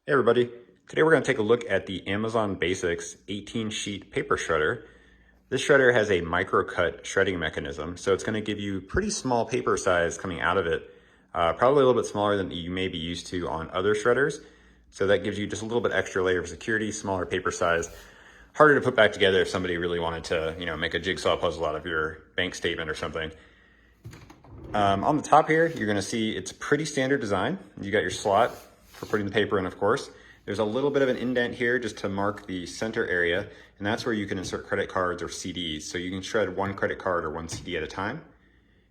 Hey everybody, today we're going to take a look at the Amazon Basics 18 sheet paper shredder. This shredder has a micro cut shredding mechanism, so it's going to give you pretty small paper size coming out of it, probably a little bit smaller than you may be used to on other shredders. So that gives you just a little bit extra layer of security, smaller paper size, harder to put back together if somebody really wanted to, make a jigsaw puzzle out of your bank statement or something. On the top here, you're going to see it's pretty standard design. You got your slot for putting the paper in, of course. There's a little bit of an indent here just to mark the center area, and that's where you can insert credit cards or CDs. So you can shred one credit card or one CD at a time.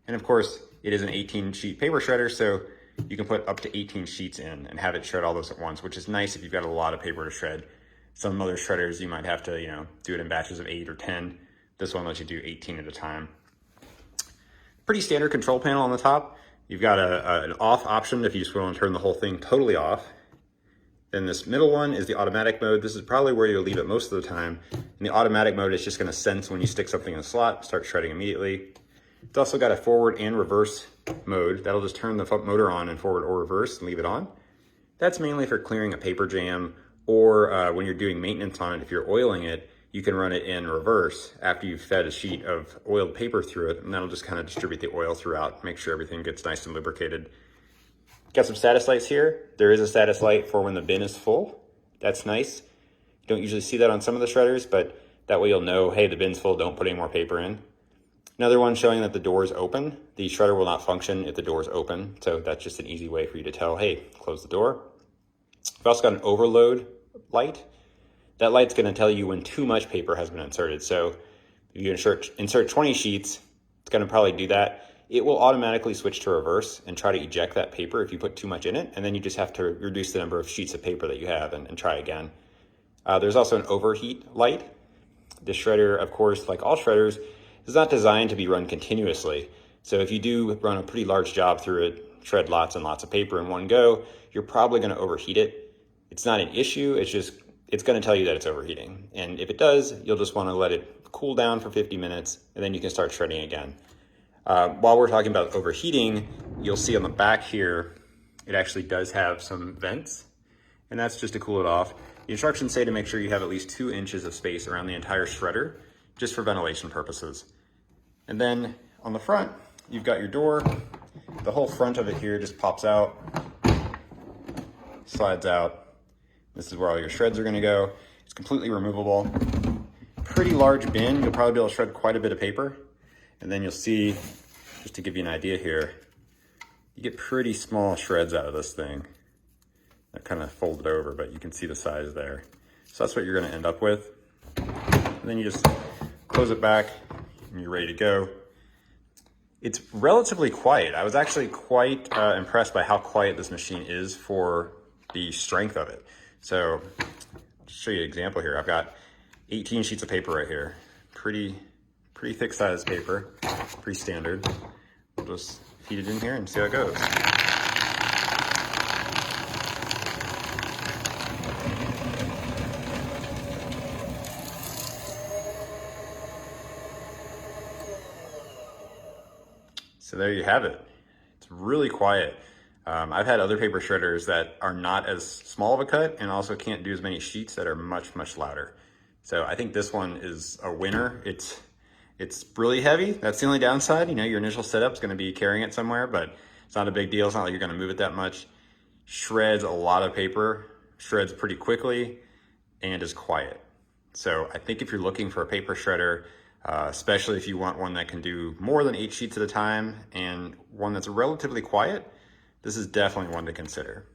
And of course, it is an 18 sheet paper shredder, so you can put up to 18 sheets in and have it shred all those at once, which is nice if you've got a lot of paper to shred. Some other shredders, you might have to, do it in batches of 8 or 10. This one lets you do 18 at a time. Pretty standard control panel on the top. You've got an off option if you just want to turn the whole thing totally off. Then this middle one is the automatic mode. This is probably where you'll leave it most of the time. In the automatic mode, it's just going to sense when you stick something in the slot, start shredding immediately. It's also got a forward and reverse mode. That'll just turn the motor on in forward or reverse and leave it on. That's mainly for clearing a paper jam or when you're doing maintenance on it. If you're oiling it, you can run it in reverse after you've fed a sheet of oiled paper through it, and that'll just kind of distribute the oil throughout, make sure everything gets nice and lubricated. Got some status lights here. There is a status light for when the bin is full. That's nice. You don't usually see that on some of the shredders, but that way you'll know, hey, the bin's full, don't put any more paper in. Another one showing that the door is open. The shredder will not function if the door is open, so that's just an easy way for you to tell, hey, close the door. We've also got an overload light. That light's going to tell you when too much paper has been inserted. So if you insert 20 sheets, it's going to probably do that. It will automatically switch to reverse and try to eject that paper if you put too much in it. And then you just have to reduce the number of sheets of paper that you have and try again. There's also an overheat light. The shredder, of course, like all shredders, is not designed to be run continuously. So if you do run a pretty large job through it, shred lots and lots of paper in one go, you're probably going to overheat it. It's not an issue. It's going to tell you that it's overheating. And if it does, you'll just want to let it cool down for 50 minutes, and then you can start shredding again. While we're talking about overheating, you'll see on the back here, it actually does have some vents, and that's just to cool it off. The instructions say to make sure you have at least 2 inches of space around the entire shredder, just for ventilation purposes. And then on the front, you've got your door. The whole front of it here just pops out, slides out. This is where all your shreds are going to go. It's completely removable. Pretty large bin. You'll probably be able to shred quite a bit of paper. And then you'll see, just to give you an idea here, you get pretty small shreds out of this thing. They're kind of folded over, but you can see the size there. So that's what you're going to end up with. And then you just close it back and you're ready to go. It's relatively quiet. I was actually quite impressed by how quiet this machine is for the strength of it. So, just show you an example here. I've got 18 sheets of paper right here. Pretty thick size paper, pretty standard. We'll just feed it in here and see how it goes. So there you have it. It's really quiet. I've had other paper shredders that are not as small of a cut and also can't do as many sheets that are much, much louder. So I think this one is a winner. It's really heavy. That's the only downside. Your initial setup is going to be carrying it somewhere, but it's not a big deal. It's not like you're going to move it that much. Shreds a lot of paper, shreds pretty quickly, and is quiet. So I think if you're looking for a paper shredder, especially if you want one that can do more than 8 sheets at a time and one that's relatively quiet, this is definitely one to consider.